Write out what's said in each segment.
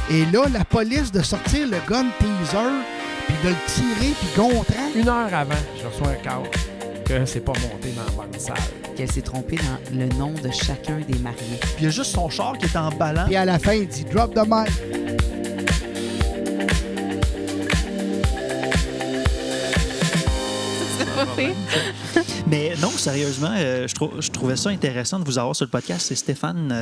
Et là, la police de sortir le gun teaser, puis de le tirer, puis Gontran. 1 heure avant, je reçois un cadre que c'est pas monté dans la bonne salle. Qu'elle s'est trompée dans le nom de chacun des mariés. Puis il y a juste son char qui est en ballant. Puis à la fin, il dit « Drop the mic ». Mais non, sérieusement, je trouvais ça intéressant de vous avoir sur le podcast. C'est Stéphane,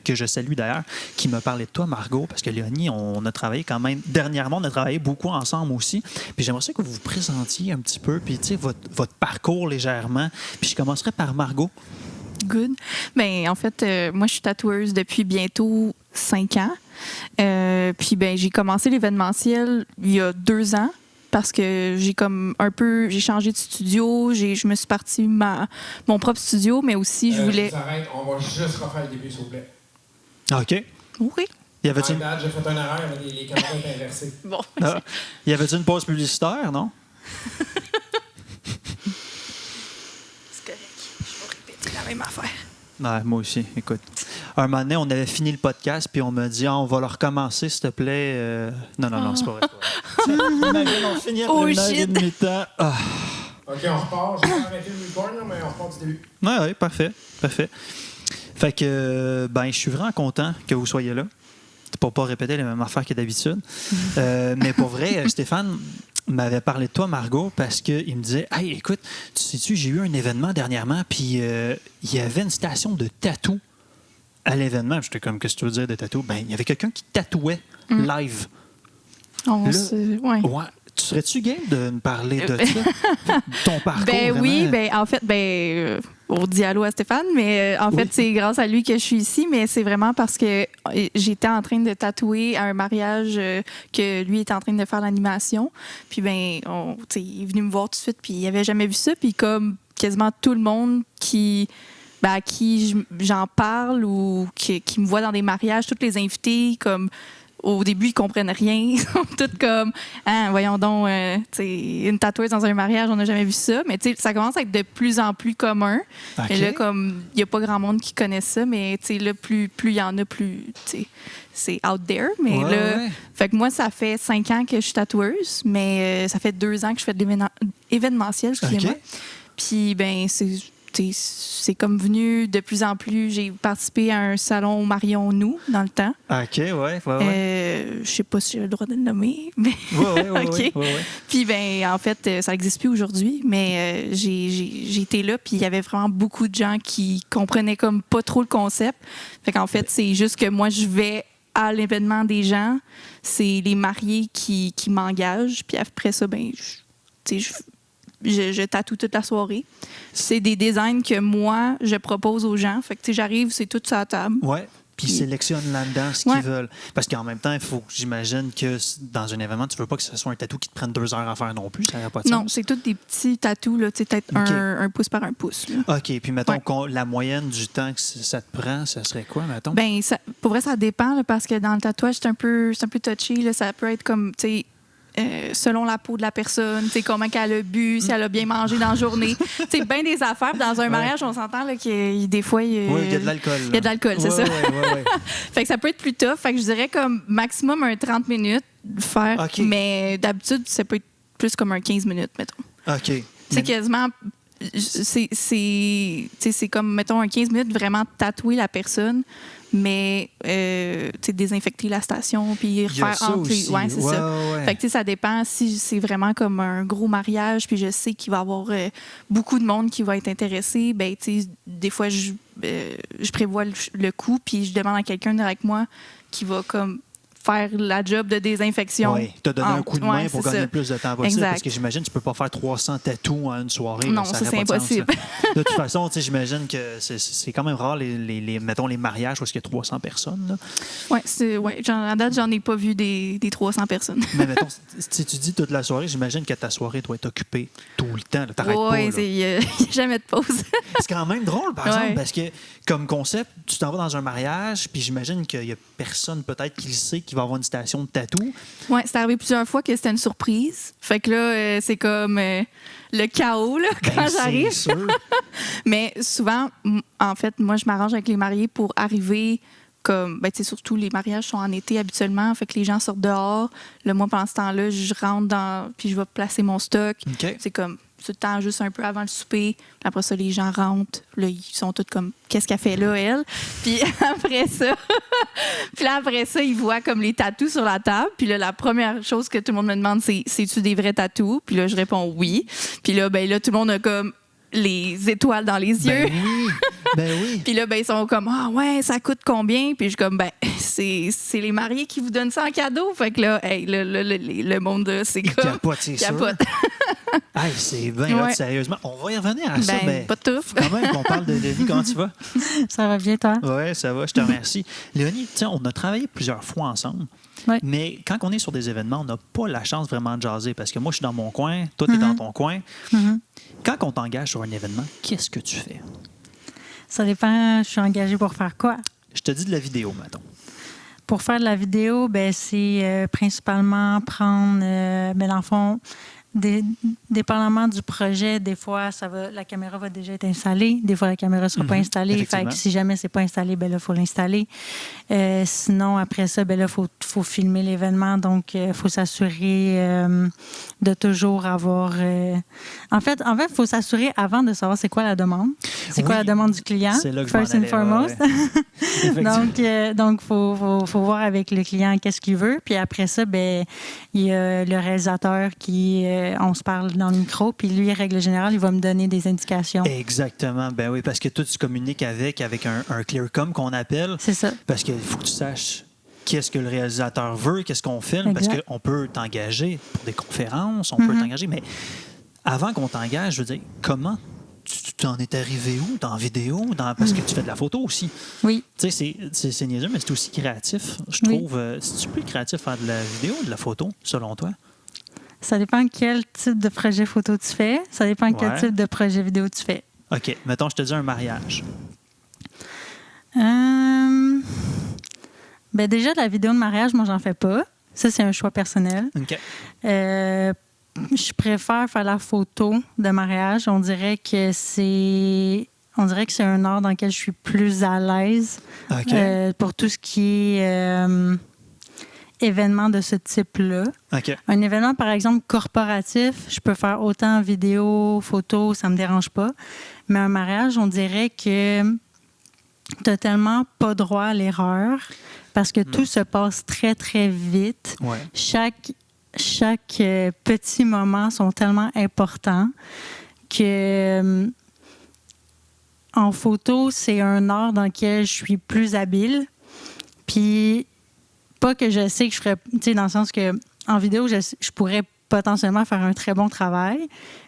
que je salue d'ailleurs, qui me parlait de toi, Margot, parce que Léonie, on a travaillé quand même, dernièrement, on a travaillé beaucoup ensemble aussi. Puis j'aimerais ça que vous vous présentiez un petit peu, puis tu sais, votre parcours légèrement. Puis je commencerai par Margot. Good. Ben, en fait, moi, je suis tatoueuse depuis bientôt 5 ans. Puis, ben, j'ai commencé l'événementiel il y a 2 ans. Parce que j'ai changé de studio, je me suis partie mon propre studio, mais aussi je voulais. Je vous arrête, on va juste refaire le début, s'il vous plaît. OK. Oui. Y avait-tu My bad, j'ai fait une erreur, mais les caméras étaient inversées. Bon. Y avait-tu une pause publicitaire, non? C'est correct. Je vais répéter la même affaire. Ouais, moi aussi, écoute. Un moment donné, on avait fini le podcast, puis on m'a dit on va le recommencer, s'il te plaît. Non, c'est pas vrai. Imagine, on finit après 1 heure et demie de temps. Ah. OK, on repart. Je vais arrêter le record, mais on repart du début. Oui, parfait. Fait que, je suis vraiment content que vous soyez là. C'est pour pas répéter les mêmes affaires que d'habitude. Mais pour vrai, Stéphane m'avait parlé de toi, Margot, parce qu'il me disait « Hey, écoute, tu sais-tu, j'ai eu un événement dernièrement, puis il y avait une station de tatou à l'événement. » J'étais comme « Qu'est-ce que tu veux dire de tatou? » Ben, il y avait quelqu'un qui tatouait live. Ouais. Ouais. Tu serais-tu game de me parler de ça? Ton parcours, Ben vraiment? oui, en fait, on dit allô à Stéphane, mais en fait, c'est grâce à lui que je suis ici, mais c'est vraiment parce que j'étais en train de tatouer à un mariage que lui était en train de faire l'animation. Puis, il est venu me voir tout de suite, puis il avait jamais vu ça. Puis, comme quasiment tout le monde à qui j'en parle ou qui me voit dans des mariages, tous les invités, comme... Au début, ils comprennent rien. Ils sont tous comme, voyons donc, une tatoueuse dans un mariage, on n'a jamais vu ça. Mais ça commence à être de plus en plus commun. Okay. Et là, comme, il n'y a pas grand monde qui connaît ça, mais là, plus il y en a, plus c'est out there. Mais fait que moi, ça fait 5 ans que je suis tatoueuse, mais ça fait 2 ans que je fais de l'événementiel, excusez-moi. Okay. Puis, c'est comme venu de plus en plus. J'ai participé à un salon Marions-nous dans le temps. OK, ouais. Je sais pas si j'ai le droit de le nommer, mais OK. Puis en fait, ça n'existe plus aujourd'hui, mais j'ai été là, puis il y avait vraiment beaucoup de gens qui comprenaient comme pas trop le concept. Fait qu'en fait, c'est juste que moi, je vais à l'événement des gens, c'est les mariés qui m'engagent, puis après ça, je tatoue toute la soirée. C'est des designs que moi, je propose aux gens. Fait que j'arrive, c'est tout sur la table. Ouais. Puis ils sélectionnent là-dedans ce qu'ils veulent. Parce qu'en même temps, il faut, j'imagine que dans un événement, tu veux pas que ce soit un tatou qui te prenne 2 heures à faire non plus. Ça n'a pas de sens. Non, c'est tous des petits tatous, là, peut-être un pouce par un pouce. Là. OK. Puis mettons, la moyenne du temps que ça te prend, ça serait quoi, mettons? Pour vrai, ça dépend, là, parce que dans le tatouage, c'est un peu touchy. Là, ça peut être comme, selon la peau de la personne, comment qu'elle a bu, si elle a bien mangé dans la journée. C'est bien des affaires. Dans un mariage, on s'entend là, que des fois... il y a de l'alcool. Il y a de l'alcool, c'est ça. Ouais. Fait que ça peut être plus tough. Fait que je dirais comme maximum un 30 minutes faire. Okay. Mais d'habitude, ça peut être plus comme un 15 minutes, mettons. OK. C'est quasiment... C'est comme, mettons, un 15 minutes vraiment tatouer la personne, mais désinfecter la station puis refaire entrer. Ouais, c'est ça. Ouais. Fait que ça dépend si c'est vraiment comme un gros mariage, puis je sais qu'il va y avoir beaucoup de monde qui va être intéressé. Des fois, je prévois le coup, puis je demande à quelqu'un avec moi qui va comme faire la job de désinfection. Oui, te donner un coup de main pour gagner le plus de temps possible. Exact. Parce que j'imagine que tu ne peux pas faire 300 tatous en une soirée. Non, là, ça c'est impossible. De toute façon, j'imagine que c'est quand même rare, mettons, les mariages où il y a 300 personnes. Oui, à date, j'en ai pas vu des 300 personnes. Mais mettons, si tu dis toute la soirée, j'imagine que ta soirée doit être occupée tout le temps. T'arrêtes pas. Oui, il n'y a jamais de pause. C'est quand même drôle, par exemple, parce que comme concept, tu t'en vas dans un mariage, puis j'imagine qu'il y a personne peut-être qui le sait qu'il va avoir une station de tatou. Oui, c'est arrivé plusieurs fois que c'était une surprise. Fait que là, c'est comme le chaos là, quand j'arrive. C'est sûr. Mais souvent, en fait, moi, je m'arrange avec les mariés pour arriver comme, ben, tu sais, surtout les mariages sont en été habituellement, fait que les gens sortent dehors. Là, moi, pendant ce temps-là, je rentre puis je vais placer mon stock. OK. C'est comme, tout le temps, juste un peu avant le souper. Après ça, les gens rentrent. Là, ils sont tous comme, qu'est-ce qu'elle fait là, elle? Puis après ça, ils voient comme les tatous sur la table. Puis là, la première chose que tout le monde me demande, c'est-tu des vrais tatous? Puis là, je réponds oui. Puis là, tout le monde a comme les étoiles dans les yeux. Ben oui. Puis là, ils sont comme, ah ouais, ça coûte combien? Puis je suis comme, c'est les mariés qui vous donnent ça en cadeau. Fait que là, hey, le monde, c'est Il comme... capote, c'est sûr. Hey, c'est bien, Ouais. sérieusement. On va y revenir à ça. pas tout. Quand même qu'on parle de Léonie, comment tu vas? Ça va bien, toi? Oui, ça va, je te remercie. Léonie, on a travaillé plusieurs fois ensemble. Ouais. Mais quand on est sur des événements, on n'a pas la chance vraiment de jaser parce que moi, je suis dans mon coin, toi, tu es dans ton coin. Mhm. Quand on t'engage sur un événement, qu'est-ce que tu fais? Ça dépend, je suis engagée pour faire quoi? Je te dis de la vidéo, mettons. Pour faire de la vidéo, c'est principalement prendre, dans le fond, dépendamment du projet, des fois, la caméra va déjà être installée. Des fois, la caméra ne sera pas installée. Fait Effectivement. que si jamais c'est pas installé, là, il faut l'installer. Sinon, après ça, là, faut filmer l'événement. Donc, il faut s'assurer de toujours avoir... En fait, il faut s'assurer avant de savoir c'est quoi la demande. C'est quoi la demande du client. C'est là que first je m'en and foremost. Effectivement. Donc, faut voir avec le client qu'est-ce qu'il veut. Puis après ça, il y a le réalisateur qui... on se parle dans le micro, puis lui, règle générale, il va me donner des indications. Exactement. Ben oui, parce que toi, tu communiques avec un clear-com qu'on appelle. C'est ça. Parce qu'il faut que tu saches qu'est-ce que le réalisateur veut, qu'est-ce qu'on filme, Exact. parce qu'on peut t'engager pour des conférences, on peut t'engager, mais avant qu'on t'engage, je veux dire, comment tu t'en es arrivé où? Dans la vidéo? Parce que tu fais de la photo aussi. Oui. Tu sais, c'est niaiseux, mais c'est aussi créatif. Je trouve, c'est-tu plus créatif faire de la vidéo ou de la photo, selon toi? Ça dépend quel type de projet photo tu fais. Ça dépend quel type de projet vidéo tu fais. OK. Mettons, je te dis un mariage. Déjà, de la vidéo de mariage, moi, j'en fais pas. Ça, c'est un choix personnel. OK. Je préfère faire la photo de mariage. On dirait que c'est un art dans lequel je suis plus à l'aise. OK. Pour tout ce qui est événement de ce type-là. OK. Un événement, par exemple, corporatif, je peux faire autant vidéo, photo, ça me dérange pas. Mais un mariage, on dirait que tu n'as tellement pas droit à l'erreur parce que tout se passe très, très vite. Ouais. Chaque petit moment sont tellement importants que en photo, c'est un art dans lequel je suis plus habile. Puis, pas que je sais que je ferais, tu sais, dans le sens que en vidéo, je pourrais potentiellement faire un très bon travail,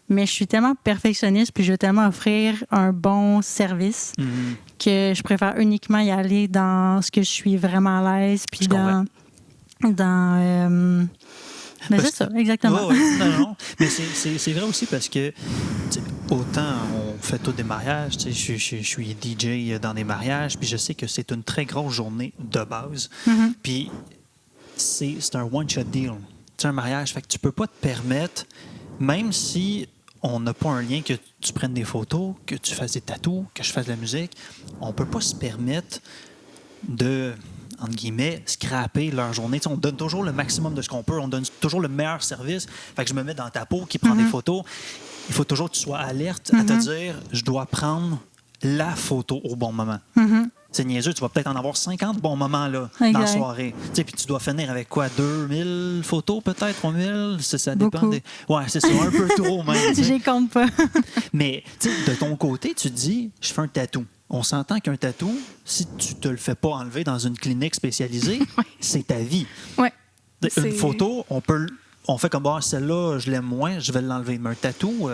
mais je suis tellement perfectionniste puis je veux tellement offrir un bon service que je préfère uniquement y aller dans ce que je suis vraiment à l'aise puis c'est ça, exactement. Oui. Non. Mais c'est vrai aussi parce que autant on fait tous des mariages, je suis DJ dans des mariages, puis je sais que c'est une très grosse journée de base. Puis c'est un one-shot deal. C'est un mariage, fait que tu peux pas te permettre, même si on n'a pas un lien que tu prennes des photos, que tu fasses des tatous, que je fasse de la musique, on peut pas se permettre de, entre guillemets, scraper leur journée. On donne toujours le maximum de ce qu'on peut. On donne toujours le meilleur service. Fait que je me mets dans ta peau qui prend des photos. Il faut toujours que tu sois alerte à te dire, je dois prendre la photo au bon moment. C'est niaiseux, tu vas peut-être en avoir 50 bons moments là, dans la soirée. Puis tu dois finir avec quoi, 2000 photos peut-être, 3000? Ça dépend. Ouais, c'est ça, un peu trop même. Je les compte pas. Mais de ton côté, tu te dis, je fais un tatou. On s'entend qu'un tatou, si tu te le fais pas enlever dans une clinique spécialisée, c'est ta vie. Ouais. Une photo, on fait comme, celle-là, je l'aime moins, je vais l'enlever. Mais un tatou...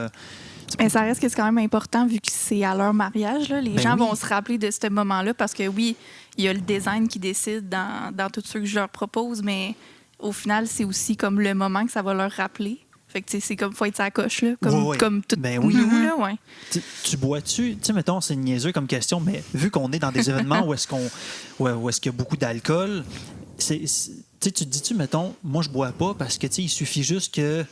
Mais ça reste que c'est quand même important vu que c'est à leur mariage. Là. Les gens vont se rappeler de ce moment-là parce que oui, il y a le design qui décide dans tout ce que je leur propose, mais au final, c'est aussi comme le moment que ça va leur rappeler. Fait que c'est comme, faut être sa coche, là, comme tout nous. Là, ouais. Tu bois-tu? Tu sais, mettons, c'est niaiseux comme question, mais vu qu'on est dans des événements où est-ce qu'il y a beaucoup d'alcool, tu te dis-tu, mettons, moi, je bois pas parce que il suffit juste que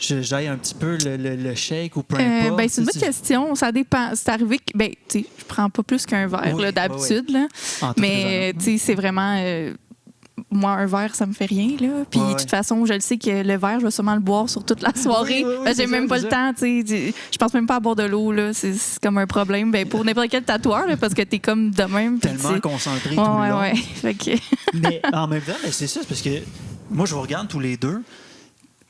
j'aille un petit peu le shake ou peu importe? Ben, c'est une bonne question. Ça dépend. C'est arrivé que, ben, tu sais, je prends pas plus qu'un verre Oui, là, d'habitude. oui. Là. En tout Mais, tu sais, c'est vraiment. Moi, un verre, ça me fait rien. Là. Puis, de toute façon, je le sais que le verre, je vais sûrement le boire sur toute la soirée. J'ai même pas le temps. Je pense même pas à boire de l'eau. Là. C'est comme un problème. Ben, pour n'importe quel tatoueur, là, parce que t'es comme de même. Tellement concentré tout le long. Ouais. Fait que... Mais en même temps, c'est ça. C'est parce que moi, je vous regarde tous les deux.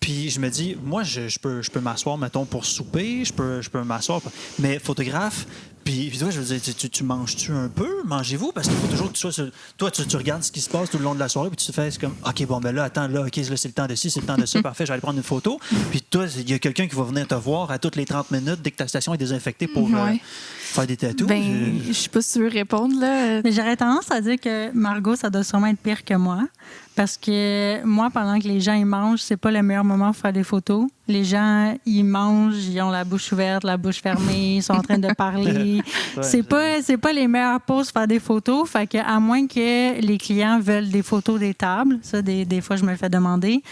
Puis je me dis, moi, je peux m'asseoir, mettons, pour souper. Je peux m'asseoir. Mais photographe, puis toi, je veux dire, tu manges-tu un peu? Mangez-vous? Parce qu'il faut toujours que tu sois... Toi, tu regardes ce qui se passe tout le long de la soirée, puis tu te fais comme, OK, bon, ben là, attends, là, OK, là, c'est le temps de ci, c'est le temps de ça, parfait, je vais aller prendre une photo. Puis toi, il y a quelqu'un qui va venir te voir à toutes les 30 minutes dès que ta station est désinfectée pour faire des tatous. Ben, je sais pas si tu veux répondre, là. Mais j'aurais tendance à dire que Margot, ça doit sûrement être pire que moi. Parce que moi, pendant que les gens ils mangent, c'est pas le meilleur moment pour faire des photos. Les gens, ils mangent, ils ont la bouche ouverte, la bouche fermée, ils sont en train de parler. C'est pas les meilleures pauses pour faire des photos. Fait que, à moins que les clients veulent des photos des tables, ça, des fois, je me le fais demander.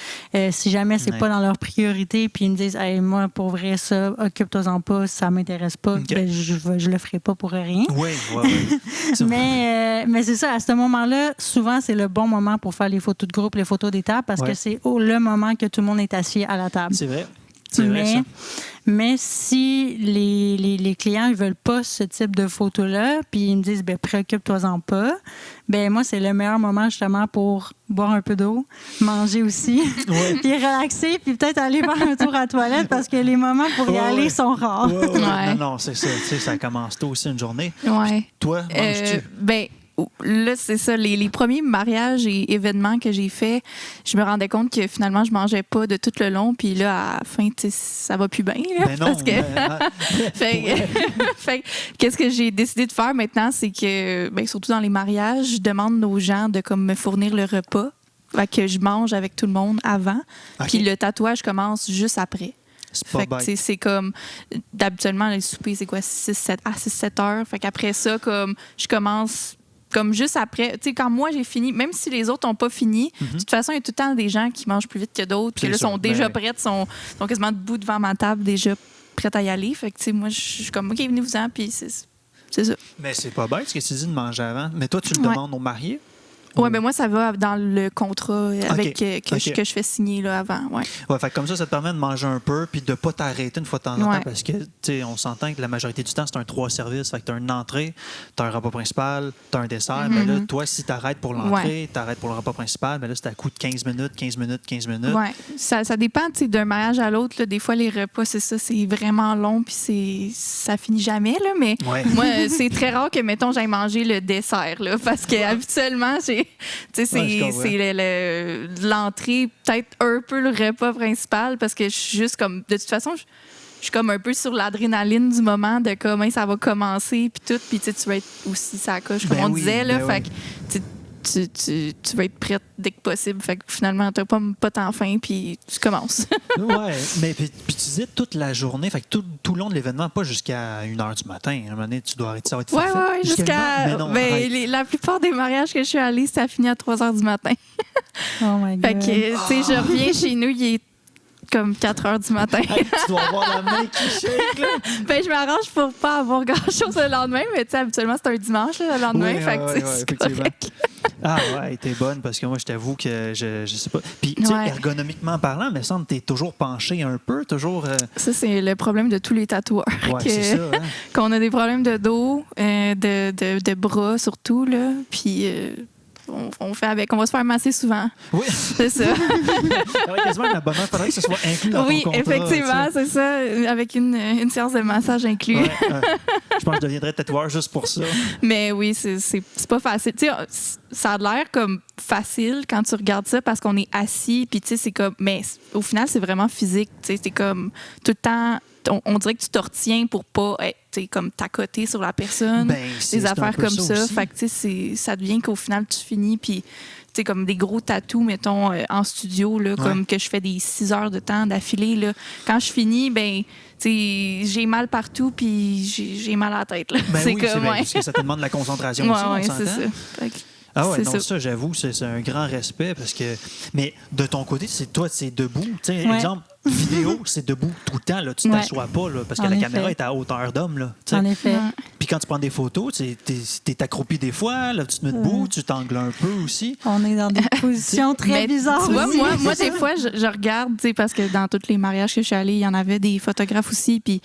Si jamais c'est pas dans leur priorité, puis ils me disent, hey, moi, pour vrai, ça, occupe-toi-en pas, ça m'intéresse pas, ben, je le ferai pas pour rien. Oui. Mais c'est ça, à ce moment-là, souvent, c'est le bon moment pour faire les photos de groupe, les photos des tables, parce que c'est le moment que tout le monde est assis à la table. C'est vrai. C'est vrai, ça. Mais si les clients ne veulent pas ce type de photos-là, puis ils me disent, ben préoccupe-toi-en pas, ben moi, c'est le meilleur moment justement pour boire un peu d'eau, manger aussi, puis relaxer, puis peut-être aller faire un tour à la toilette, parce que les moments pour y aller sont rares. Non, c'est ça. Tu sais, ça commence tôt aussi une journée. Ouais. Toi, manges-tu? Ben, là, c'est ça. Les premiers mariages et événements que j'ai faits, je me rendais compte que finalement, je mangeais pas de tout le long. Puis là, à la fin, ça va plus bien. Là, ben non. Parce que... fait qu'est-ce que j'ai décidé de faire maintenant, c'est que, ben, surtout dans les mariages, je demande aux gens de comme, me fournir le repas. Fait que je mange avec tout le monde avant. Puis le tatouage commence juste après. C'est comme, d'habituellement, les soupers, c'est quoi, 6-7 heures. Fait qu'après ça, comme, je commence... Comme juste après, tu sais, quand moi j'ai fini, même si les autres n'ont pas fini, de toute façon, il y a tout le temps des gens qui mangent plus vite que d'autres, puis là, sont déjà prêtes, sont quasiment debout devant ma table, déjà prêtes à y aller. Fait que, tu sais, moi, je suis comme, OK, venez-vous-en, puis c'est ça. Mais c'est pas bête ce que tu dis de manger avant. Mais toi, tu le demandes aux mariés? Oui, ben moi, ça va dans le contrat avec que je fais signer là, avant. Fait comme ça te permet de manger un peu puis de ne pas t'arrêter une fois de temps en temps parce que on s'entend que la majorité du temps, c'est un 3 services. Fait que tu as une entrée, tu as un repas principal, tu as un dessert. Mais là, toi, si tu arrêtes pour l'entrée, tu arrêtes pour le repas principal, mais là, c'est à coup de 15 minutes. Oui, ça dépend d'un mariage à l'autre. Là. Des fois, les repas, c'est ça, c'est vraiment long puis ça finit jamais. Là, mais moi, c'est très rare que, mettons, j'aille manger le dessert là, parce que habituellement, c'est l'entrée, peut-être un peu le repas principal, parce que je suis juste comme... De toute façon, je suis comme un peu sur l'adrénaline du moment de comment ça va commencer, puis tout. Puis tu vas être aussi ça coche, comme on disait. Là, fait que tu vas être prête dès que possible. Fait que finalement, tu n'as pas tant faim, puis tu commences. Mais puis tu disais toute la journée, fait que tout le long de l'événement, pas jusqu'à 1h du matin. À un moment donné, tu dois arrêter, ça va être forfait. Oui, jusqu'à... la plupart des mariages que je suis allée, ça a fini à 3h du matin. Oh my God. Fait que, tu sais, je reviens chez nous, il est comme 4 heures du matin. Tu dois avoir la main qui shake, là. Ben, je m'arrange pour pas avoir grand-chose le lendemain, mais tu sais, habituellement, c'est un dimanche, là, le lendemain. Fait que, c'est correct. Ah ouais, t'es bonne, parce que moi, je t'avoue que je sais pas. Puis, tu sais, ergonomiquement parlant, il me semble que t'es toujours penché un peu, toujours... Ça, c'est le problème de tous les tatoueurs. Ouais, c'est ça, hein? Qu'on a des problèmes de dos, de bras surtout, là. Puis... on fait avec. On va se faire masser souvent. Oui. C'est ça. Avec quasiment un abonnement, il faudrait que ce soit inclus dans ton contrat. Oui, effectivement, c'est ça. Avec une séance de massage inclus. Je pense que je deviendrais tatoueur juste pour ça. Mais oui, c'est pas facile. Tu sais, ça a l'air comme facile quand tu regardes ça parce qu'on est assis, puis tu sais, c'est comme... Mais au final, c'est vraiment physique. Tu sais, c'est comme tout le temps... On dirait que tu te retiens pour pas être comme t'accoter sur la personne, des affaires comme ça. Fait que ça devient qu'au final, tu finis, puis comme des gros tatous, mettons, en studio, là, comme que je fais des 6 heures de temps d'affilée. Là. Quand je finis, j'ai mal partout, puis j'ai mal à la tête. Là. C'est comme, parce que ça te demande de la concentration aussi, on s'entend. C'est ça. Ah ouais, non, ça, j'avoue, c'est un grand respect parce que... Mais de ton côté, c'est debout. Exemple, vidéo, c'est debout tout le temps. Là. Tu t'assois pas là, parce que En la effet. caméra est à hauteur d'homme. Là, tu sais. En effet. Puis quand tu prends des photos, t'es accroupi des fois, là, tu te mets debout, tu t'angles un peu aussi. On est dans des positions très Mais bizarres. Tu vois, aussi. moi des fois, je regarde, tu sais, parce que dans tous les mariages que je suis allée, il y en avait des photographes aussi, puis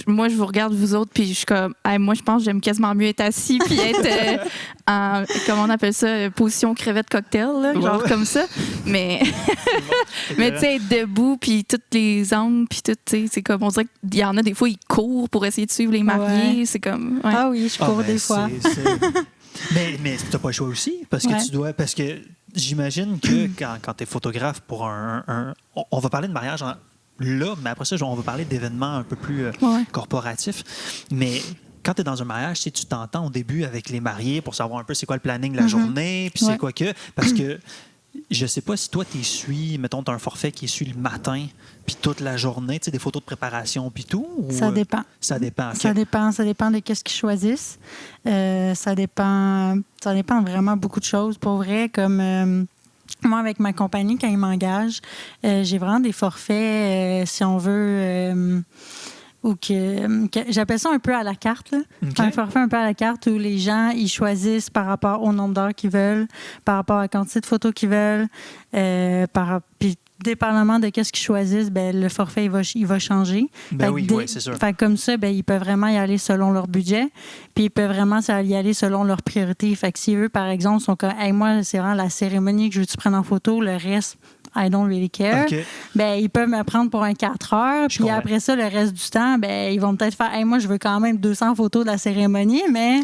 moi, je vous regarde, vous autres, puis je suis comme, hey, moi, je pense que j'aime quasiment mieux être assis, puis être en, comment on appelle ça, position crevette cocktail, là, genre comme ça. Mais, mais tu sais, être debout, puis tous les angles, puis tout, tu sais, c'est comme, on dirait qu'il y en a des fois, ils courent pour essayer de suivre les mariés. C'est comme, ouais. Ah oui, je cours des fois. Mais tu n'as pas le choix aussi, parce que tu dois. Parce que j'imagine que quand tu es photographe pour on va parler de mariage là, mais après ça, on va parler d'événements un peu plus corporatifs. Mais quand tu es dans un mariage, tu t'entends au début avec les mariés pour savoir un peu c'est quoi le planning de la journée, puis c'est quoi que. Parce que je sais pas si toi, tu suis, mettons, tu as un forfait qui suit le matin, puis toute la journée, tu sais, des photos de préparation, puis tout. Ou, ça dépend. Ça dépend. Okay. Ça dépend de qu'est-ce qu'ils choisissent. Ça dépend vraiment beaucoup de choses. Pour vrai, comme. Moi, avec ma compagnie, quand ils m'engagent, j'ai vraiment des forfaits, si on veut, ou que j'appelle ça un peu à la carte. Là. Okay. Un forfait un peu à la carte où les gens, ils choisissent par rapport au nombre d'heures qu'ils veulent, par rapport à la quantité de photos qu'ils veulent, puis dépendamment de qu'est-ce qu'ils choisissent, ben, le forfait, il va changer. Ben oui, c'est sûr. Fait comme ça, ben, ils peuvent vraiment y aller selon leur budget, puis ils peuvent vraiment y aller selon leurs priorités. Fait que si eux, par exemple, sont comme, hey, moi, c'est vraiment la cérémonie que je veux que tu prennes en photo, le reste, I don't really care. Okay. Ben, ils peuvent me prendre pour un 4 heures. Puis après ça, le reste du temps, ben, ils vont peut-être faire, hey, moi, je veux quand même 200 photos de la cérémonie, mais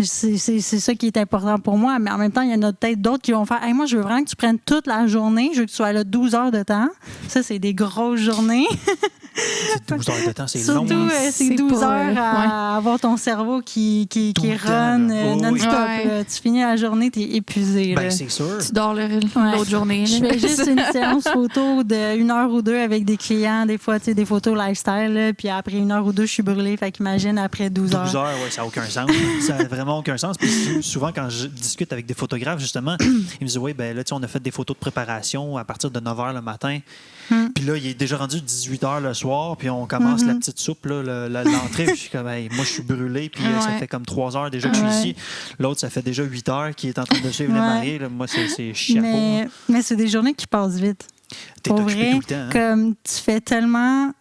c'est ça qui est important pour moi. Mais en même temps, il y en a peut-être d'autres qui vont faire, hey, moi, je veux vraiment que tu prennes toute la journée. Je veux que tu sois là 12 heures de temps. Ça, c'est des grosses journées. 12 heures de temps, c'est long. Surtout, c'est 12 heures à avoir ton cerveau qui run non-stop. Ouais. Tu finis la journée, tu es épuisé. Ben, c'est sûr. Tu dors l'autre journée. Je fais juste une séance photo de 1 heure ou 2 avec des clients, des fois, tu sais, des photos lifestyle, là, puis après 1 heure ou 2, je suis brûlée. Fait qu'imagine après 12 heures. 12 heures, oui, ça n'a aucun sens. Ça n'a vraiment aucun sens. Puis souvent, quand je discute avec des photographes, justement, ils me disent, oui, ben là, tu sais, on a fait des photos de préparation à partir de 9 heures le matin. Puis là, il est déjà rendu 18 heures le soir, puis on commence la petite soupe, là, l'entrée. Puis je suis comme, hey, moi, je suis brûlé, puis ça fait comme 3 heures déjà que je suis ici. L'autre, ça fait déjà 8 heures qu'il est en train de suivre les mariés. Là. Moi, c'est chapeau. Mais c'est des journées qui passent vite. T'es Pour occupé vrai, tout le temps. Hein? Comme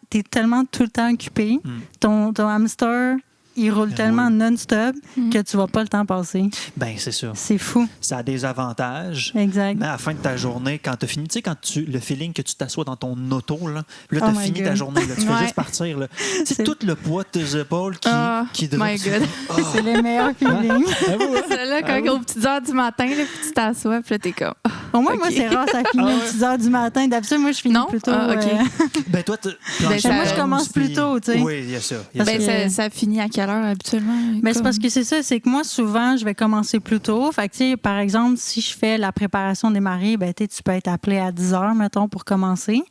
t'es tellement tout le temps occupé. Ton hamster, il roule tellement non-stop que tu vois pas le temps passer. Ben c'est ça. C'est fou. Ça a des avantages. Exact. Mais à la fin de ta journée, quand tu as fini, tu sais, le feeling que tu t'assois dans ton auto, là tu as fini ta journée. Là, tu fais juste partir. C'est tout le poids de tes épaules qui drop. My God. C'est les meilleurs feelings. C'est là, quand aux petites heures du matin, là, puis tu t'assois, puis là, t'es comme. Au moins, moi, c'est rare, ça finit aux petites heures du matin. D'habitude, moi, je finis plus tôt. Ben, toi, moi, je commence plus tôt, tu sais. Oui, il y a ça. Ça finit à quelle heure habituellement? Ben, c'est parce que c'est ça, c'est que moi, souvent, je vais commencer plus tôt. Fait que, tu sais, par exemple, si je fais la préparation des mariés, ben, tu peux être appelé à 10 heures, mettons, pour commencer.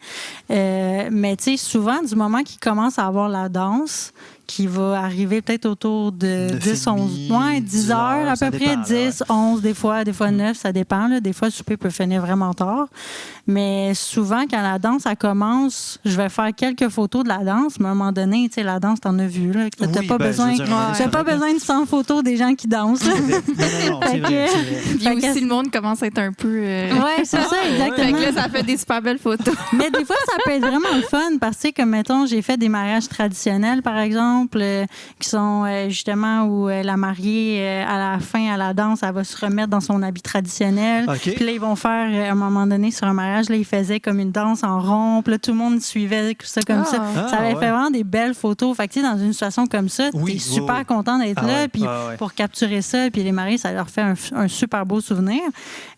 Mais, tu sais, souvent, du moment qu'ils commencent à avoir la danse, qui va arriver peut-être autour de 10, 11, 10 heures à peu près, 10, 11 des fois 9, ça dépend. Là. Des fois, le souper peut finir vraiment tard. Mais souvent, quand la danse, elle commence, je vais faire quelques photos de la danse. Mais à un moment donné, tu sais, la danse, t'en as vu. Là, tu n'as pas besoin de 100 photos des gens qui dansent. Non, c'est vrai. Puis aussi, le monde commence à être un peu... Oui, c'est ça, exactement. Fait que là, ça fait des super belles photos. Mais des fois, ça peut être vraiment le fun parce que, comme mettons, j'ai fait des mariages traditionnels, par exemple, qui sont justement où la mariée, à la fin, à la danse, elle va se remettre dans son habit traditionnel. Okay. Puis là, ils vont faire, à un moment donné, sur un mariage, là, ils faisaient comme une danse en rond. Puis là, tout le monde suivait ça comme ça. Ça avait fait vraiment des belles photos. Fait que, tu sais, dans une situation comme ça, t'es super content d'être là. Puis pour capturer ça, puis les mariés, ça leur fait un super beau souvenir.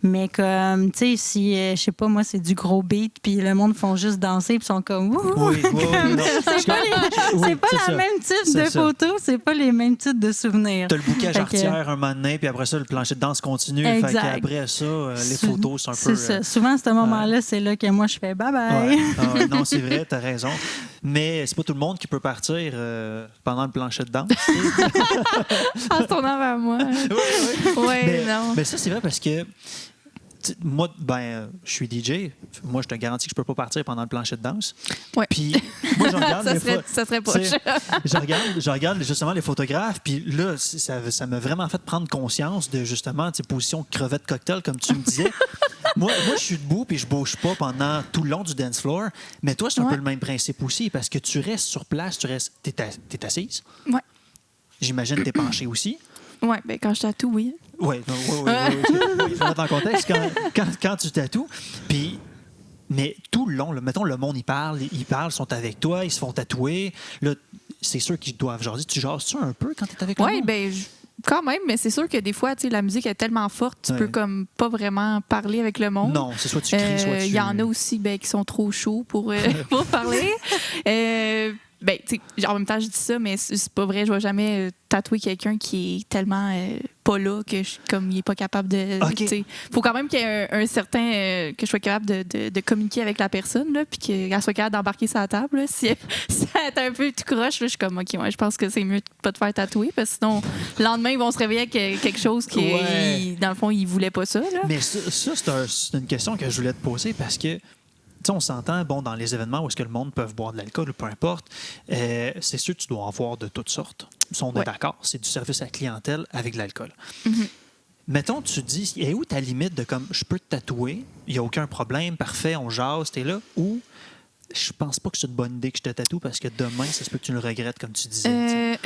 Mais comme, tu sais, si, je sais pas, moi, c'est du gros beat, puis le monde font juste danser, puis sont comme... C'est pas la même type de photos, c'est pas les mêmes types de souvenirs. T'as le bouquet jarretière un moment donné, puis après ça, le plancher de danse continue. Fait qu'après ça, les photos, c'est un peu... C'est ça. Souvent, à ce moment-là, c'est là que moi, je fais bye-bye. Non, c'est vrai, t'as raison. Mais c'est pas tout le monde qui peut partir pendant le plancher de danse. En se tournant vers moi. Oui. Mais ça, c'est vrai parce que moi, je suis DJ. Moi, je te garantis que je peux pas partir pendant le plancher de danse. Ouais. Puis, moi, je regarde ça serait proche. je regarde justement les photographes. Puis là, ça m'a vraiment fait prendre conscience de justement position crevette cocktail, comme tu me disais. moi, je suis debout puis je bouge pas pendant tout le long du dance floor. Mais toi, c'est un peu le même principe aussi parce que tu restes sur place, t'es assise. Ouais. J'imagine que t'es penchée aussi. Oui, bien, quand je tatoue, oui. Oui, il faut mettre en contexte quand tu tatoues. Puis, mais tout le long, là, mettons, le monde, ils parlent, sont avec toi, ils se font tatouer. Là, c'est sûr qu'ils doivent jaser. Tu jases-tu un peu quand tu es avec le monde? Oui, bien, quand même, mais c'est sûr que des fois, tu sais, la musique est tellement forte, tu peux comme pas vraiment parler avec le monde. Non, c'est soit tu cries, soit tu... Il y en a aussi qui sont trop chauds pour parler. Ben, en même temps, je dis ça, mais c'est pas vrai. Je vais jamais tatouer quelqu'un qui est tellement pas là que comme il est pas capable de. Okay. Faut quand même qu'il y ait un certain que je sois capable de communiquer avec la personne, là, puis qu'elle soit capable d'embarquer sa table. Là. Si elle est un peu tout croche, là, je suis comme OK, ouais, je pense que c'est mieux de pas te faire tatouer, parce que sinon le lendemain ils vont se réveiller avec quelque chose qui, dans le fond, ils voulaient pas ça. Là. Mais ça c'est une question que je voulais te poser parce que. On s'entend, dans les événements où est-ce que le monde peut boire de l'alcool ou peu importe, c'est sûr que tu dois en voir de toutes sortes. Si on est d'accord, c'est du service à la clientèle avec de l'alcool. Mm-hmm. Mettons, tu te dis, et où ta limite de comme, je peux te tatouer, il n'y a aucun problème, parfait, on jase, t'es là, ou je pense pas que c'est une bonne idée que je te tatoue parce que demain, ça se peut que tu le regrettes, comme tu disais.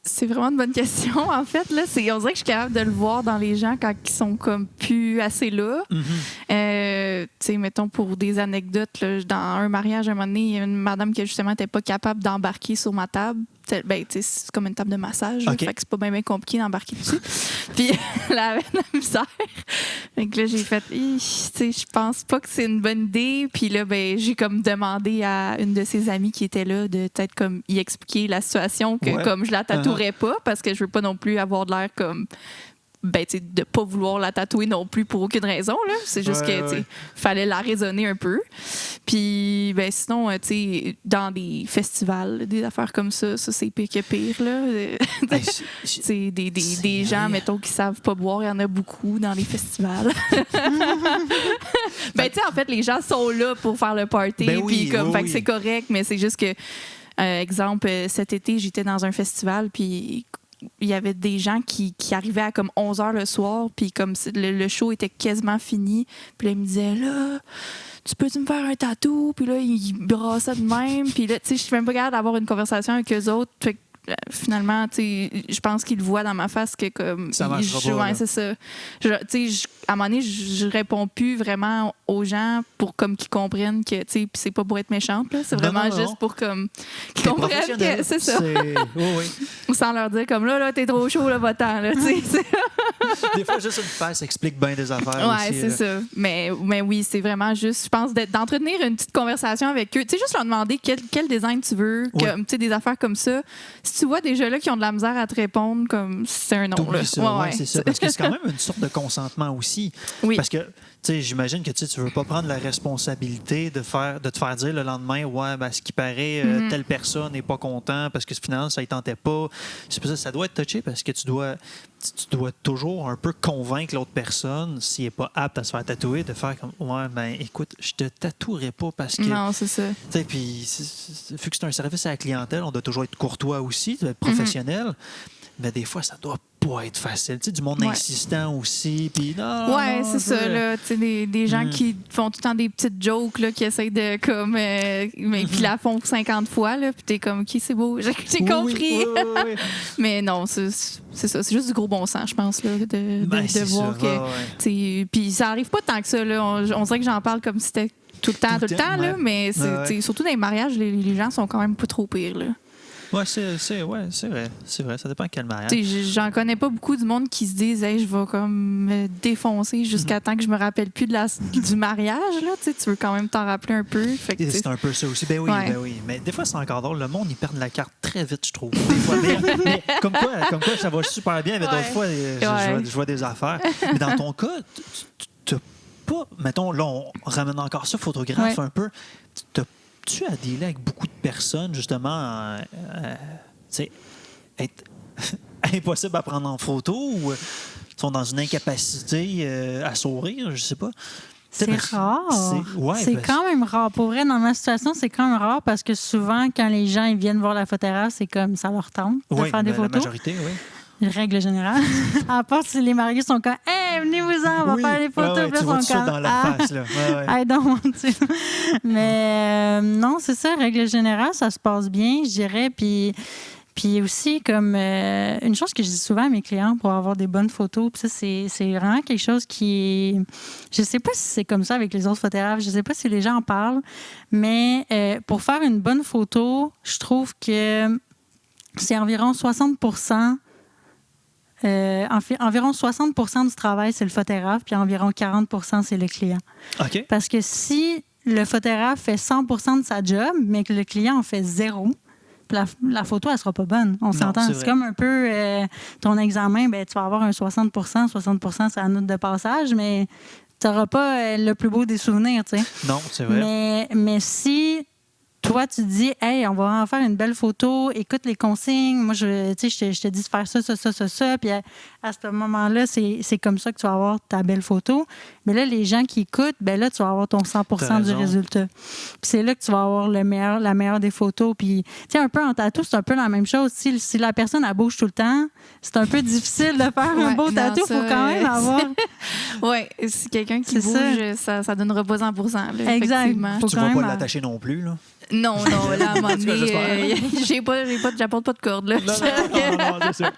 C'est vraiment une bonne question, en fait. Là, on dirait que je suis capable de le voir dans les gens quand ils sont comme plus assez là. Mm-hmm. Tu sais, mettons, pour des anecdotes, là, dans un mariage, à un moment donné, il y a une madame qui, justement, n'était pas capable d'embarquer sur ma table. Ben, c'est comme une table de massage. Okay. Fait que c'est pas bien compliqué d'embarquer dessus. Puis, elle avait de la misère. Fait que là, j'ai fait, je pense pas que c'est une bonne idée. Puis là, ben, j'ai comme demandé à une de ses amies qui était là de peut-être comme y expliquer la situation, que comme je la tatouerais pas, parce que je veux pas non plus avoir de l'air comme... Ben, tu sais, de pas vouloir la tatouer non plus pour aucune raison, là. C'est juste que, tu sais, fallait la raisonner un peu. Puis, ben, sinon, tu sais, dans des festivals, des affaires comme ça, c'est pire que pire, là. C'est des gens, mettons, qui savent pas boire, il y en a beaucoup dans les festivals. Ben, tu sais, en fait, les gens sont là pour faire le party, puis comme, fait que c'est correct, mais c'est juste que, exemple, cet été, j'étais dans un festival, puis il y avait des gens qui arrivaient à comme 11h le soir, puis comme le show était quasiment fini, puis là, ils me disaient, là, tu peux-tu me faire un tatou? Puis là, ils brassaient de même, puis là, tu sais, je suis même pas capable d'avoir une conversation avec eux autres. Fait que, finalement, tu sais, je pense qu'ils le voient dans ma face que comme... Ça marchera pas, c'est ça. Tu sais, à un moment donné, je réponds plus vraiment aux gens pour comme qu'ils comprennent que, tu sais, c'est pas pour être méchante, là. C'est vraiment juste pour comme qu'ils comprennent que c'est ça. Ou sans leur dire comme là, t'es trop chaud, là, va-t'en, là, tu sais. Des fois, juste une face explique bien des affaires aussi. Ouais, c'est ça. Mais oui, c'est vraiment juste, je pense, d'entretenir une petite conversation avec eux. Tu sais, juste leur demander quel design tu veux, tu sais, des affaires comme ça. Si tu vois déjà là qui ont de la misère à te répondre, comme c'est un non. Là. Ça, c'est ça. Parce que c'est quand même une sorte de consentement aussi. Oui. Parce que, tu sais, j'imagine que tu veux pas prendre la responsabilité de te faire dire le lendemain, ouais, ben, ce qui paraît, telle personne n'est pas content parce que finalement, ça ne tentait pas. C'est pour ça, ça doit être touché parce que tu dois toujours un peu convaincre l'autre personne, s'il n'est pas apte à se faire tatouer, de faire comme, ouais, ben, écoute, je te tatouerai pas parce que. Non, c'est ça. Tu sais, puis, vu que c'est un service à la clientèle, on doit toujours être courtois aussi, être professionnel. Mais des fois, ça doit pas être facile. Tu sais, du monde insistant aussi. Puis non, c'est ça, là. Tu sais, des gens qui font tout le temps des petites jokes, là, qui essayent de, comme, mais qui la font 50 fois, là. Puis t'es comme, OK, c'est beau, j'ai compris. Oui. Mais non, c'est ça. C'est juste du gros bon sens, je pense, là, de voir que. Puis ça arrive pas tant que ça, là. On dirait que j'en parle comme si c'était tout le temps, là. Mais surtout dans les mariages, les gens sont quand même pas trop pires, là. Oui, c'est vrai. C'est vrai. Ça dépend de quel mariage. J'en connais pas beaucoup du monde qui se disent hey, je vais comme me défoncer jusqu'à temps que je me rappelle plus du mariage. Là. Tu veux quand même t'en rappeler un peu. Fait que, c'est un peu ça aussi. Ben oui. Mais des fois, c'est encore drôle. Le monde, ils perdent la carte très vite, je trouve. Des fois, mais comme quoi, ça va super bien. Mais d'autres fois, je vois des affaires. Mais dans ton cas, tu n'as pas... Mettons, là, on ramène encore ça, photographe un peu. Tu as dealé avec beaucoup de personnes, justement, être impossible à prendre en photo ou sont dans une incapacité à sourire, je sais pas. C'est rare. Ouais, c'est quand même rare. Pour vrai, dans ma situation, c'est quand même rare parce que souvent, quand les gens ils viennent voir la photographe, c'est comme ça leur tente de faire des la photos. majorité, oui. Règle générale. À part si les mariés sont comme hey, venez-vous-en, on va faire des photos. Tu vois tout ça dans leur face. Là. I don't want to. Mais non, c'est ça, règle générale, ça se passe bien, je dirais. Puis aussi, comme une chose que je dis souvent à mes clients pour avoir des bonnes photos, puis ça, c'est vraiment quelque chose qui est... Je sais pas si c'est comme ça avec les autres photographes, je sais pas si les gens en parlent, mais pour faire une bonne photo, je trouve que c'est environ 60%. Environ 60% du travail, c'est le photographe, puis environ 40% c'est le client. OK. Parce que si le photographe fait 100% de sa job, mais que le client en fait 0, la photo, elle sera pas bonne. On s'entend. C'est comme un peu ton examen, ben, tu vas avoir un 60%, 60% c'est la note de passage, mais tu n'auras pas le plus beau des souvenirs, tu sais. Non, c'est vrai. Mais si... Toi, tu dis, hey, on va en faire une belle photo, écoute les consignes. Moi, je te dis de faire ça. Puis à ce moment-là, c'est comme ça que tu vas avoir ta belle photo. Mais là, les gens qui écoutent, ben là, tu vas avoir ton 100% du résultat. Puis c'est là que tu vas avoir la meilleure des photos. Puis, tu sais, un peu en tatou, c'est un peu la même chose. Si la personne, elle bouge tout le temps, c'est un peu difficile de faire un beau tatou. Il faut quand même avoir... Oui, si quelqu'un qui bouge, ça donnera pas 100%. Là, exact. Tu ne vas pas l'attacher non plus, là? Non, là, à un moment donné, j'apporte pas de corde, là. Non, c'est ça.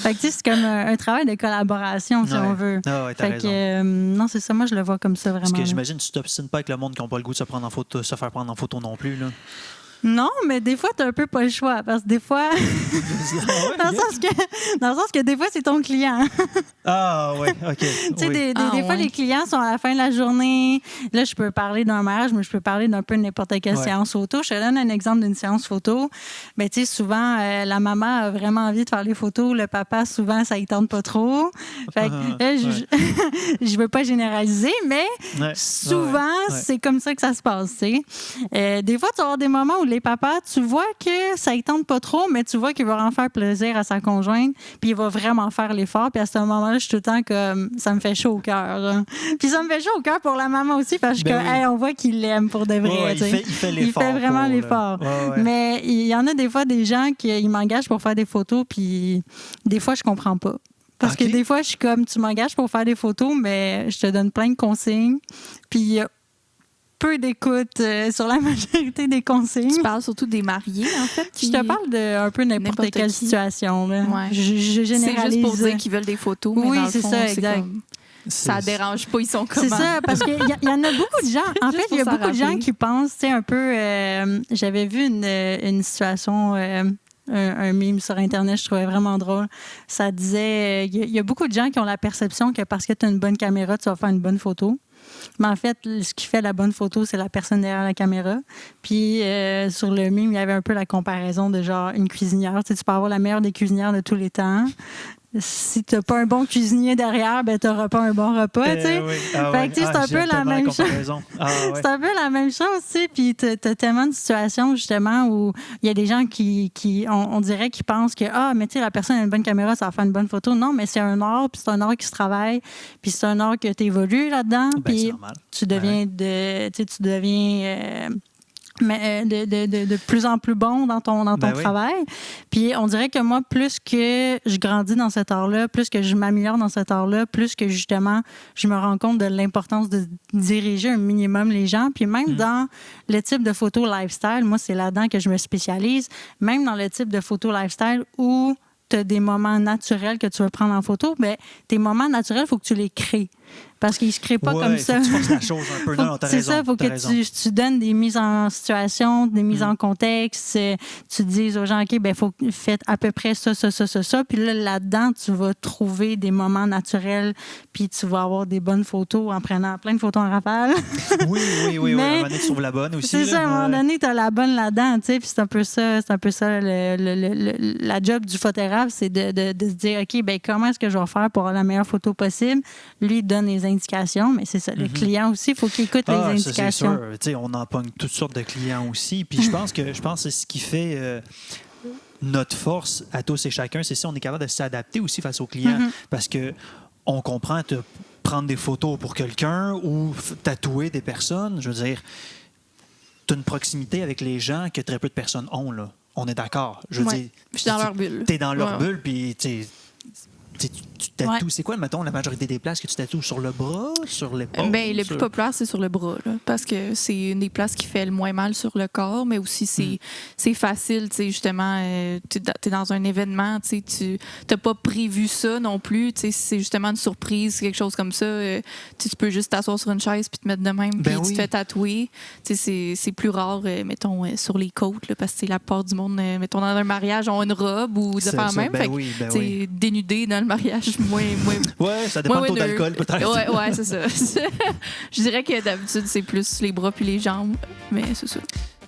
Fait que, tu sais, c'est comme un travail de collaboration, si on veut. Ah, ouais, t'as raison. Non, c'est ça. Moi, je le vois comme ça, vraiment. Parce que j'imagine que tu t'obstines pas avec le monde qui n'a pas le goût de se faire prendre en photo non plus, là. Non, mais des fois, tu n'as un peu pas le choix. Parce que des fois. dans le sens que des fois, c'est ton client. Ah, oui, OK. Tu sais, des fois, les clients sont à la fin de la journée. Là, je peux parler d'un mariage, mais je peux parler d'un peu n'importe quelle séance photo. Je te donne un exemple d'une séance photo. Ben, tu sais, souvent, la maman a vraiment envie de faire les photos. Le papa, souvent, ça ne tente pas trop. Fait que, je veux pas généraliser, mais souvent, c'est comme ça que ça se passe, tu sais. Des fois, tu vas avoir des moments où les papas, tu vois que ça ne tente pas trop, mais tu vois qu'il va en faire plaisir à sa conjointe, puis il va vraiment faire l'effort. Puis à ce moment-là, je suis tout le temps comme ça me fait chaud au cœur. Puis ça me fait chaud au cœur pour la maman aussi, parce que hey, on voit qu'il l'aime pour de vrai. Il fait l'effort. Il fait vraiment l'effort. Mais il y en a des fois des gens qui m'engagent pour faire des photos, puis des fois, je comprends pas. Parce que des fois, je suis comme, tu m'engages pour faire des photos, mais je te donne plein de consignes. Puis peu d'écoute sur la majorité des consignes. Tu parles surtout des mariés, en fait. Je te parle de un peu n'importe quelle situation. Là. Ouais. Je généralise. C'est juste pour dire qu'ils veulent des photos, mais oui, dans le c'est fond, ça, exact. Ça dérange pas, ils sont comment. C'est ça, parce qu'il y en a beaucoup de gens. En fait, il y a beaucoup de gens qui pensent, tu sais, un peu... j'avais vu une situation... un meme sur Internet, je trouvais vraiment drôle. Ça disait... Il y a beaucoup de gens qui ont la perception que parce que tu as une bonne caméra, tu vas faire une bonne photo. Mais en fait, ce qui fait la bonne photo, c'est la personne derrière la caméra. Puis sur le meme, il y avait un peu la comparaison de genre une cuisinière. Tu sais, tu peux avoir la meilleure des cuisinières de tous les temps. Si tu n'as pas un bon cuisinier derrière, ben tu n'auras pas un bon repas, tu sais. Fait que c'est un peu la même chose. C'est un peu la même chose, tu sais. Puis tu as tellement de situations, justement, où il y a des gens qui on dirait qu'ils pensent que, mais tu sais, la personne a une bonne caméra, ça va faire une bonne photo. Non, mais c'est un art, puis c'est un art qui se travaille, puis c'est un art que tu évolues là-dedans. Puis tu deviens mais de plus en plus bon dans ton travail. Puis on dirait que moi, plus que je grandis dans cet art-là, plus que je m'améliore dans cet art-là, plus que justement, je me rends compte de l'importance de diriger un minimum les gens. Puis même dans le type de photo lifestyle, moi, c'est là-dedans que je me spécialise. Même dans le type de photo lifestyle où tu as des moments naturels que tu veux prendre en photo, bien, tes moments naturels, il faut que tu les crées. Parce qu'ils ne se créent pas comme ça. Faut que tu fasses la chose un peu. Non, t'as raison. C'est ça, il faut que tu donnes des mises en situation, des mises en contexte. Tu dises aux gens, OK, bien, il faut que faites à peu près ça. Puis là-dedans, tu vas trouver des moments naturels, puis tu vas avoir des bonnes photos en prenant plein de photos en rafale. Oui. À un moment donné, tu trouves la bonne aussi. C'est ça, à un moment donné, tu as la bonne là-dedans, tu sais, puis c'est un peu ça la job du photographe, c'est de se dire, OK, bien, comment est-ce que je vais faire pour avoir la meilleure photo possible? Lui, il donne les indications, mais c'est ça. Le client aussi, il faut qu'il écoute les indications. Ça, c'est sûr. On en pogne toutes sortes de clients aussi. Puis je pense que c'est ce qui fait notre force à tous et chacun. C'est si on est capable de s'adapter aussi face aux clients. Parce que on comprend te prendre des photos pour quelqu'un ou tatouer des personnes. Je veux dire, tu as une proximité avec les gens que très peu de personnes ont, là. On est d'accord. Je veux dire, je suis dans leur bulle. Tu es dans leur Ouais. bulle, puis tu tatoues. C'est quoi, mettons, la majorité des places que tu tatoues sur le bras, sur l'épaule? Ben, le plus populaire, c'est sur le bras, là, parce que c'est une des places qui fait le moins mal sur le corps, mais aussi c'est facile, tu sais, justement, tu es dans un événement, tu n'as pas prévu ça non plus, tu sais, c'est justement une surprise, quelque chose comme ça, tu peux juste t'asseoir sur une chaise puis te mettre de même, puis Ben tu oui. te fais tatouer, tu sais, c'est plus rare, mettons, sur les côtes, là, parce que la plupart du monde, mettons, dans un mariage, ont une robe ou des C'est affaires ça, même, ben fait que, oui, ben tu sais, oui. dénudé dans le mariage, moins Ouais, ça dépend ouais, du taux ouais, d'alcool, peut-être. Ouais, c'est ça. Je dirais que d'habitude, c'est plus les bras puis les jambes, mais c'est ça.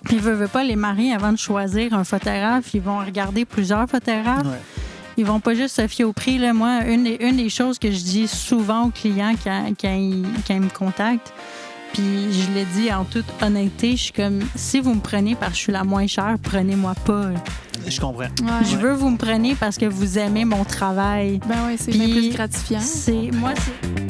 Puis, veut pas, les mariés, avant de choisir un photographe, ils vont regarder plusieurs photographes. Ouais. Ils vont pas juste se fier au prix. Là. Moi, une des choses que je dis souvent aux clients quand ils me contactent, puis je le dis en toute honnêteté, je suis comme, si vous me prenez parce que je suis la moins chère, prenez-moi pas. Je comprends. Ouais. Je veux que vous me preniez parce que vous aimez mon travail. Ben oui, c'est Puis, bien plus gratifiant. Moi, c'est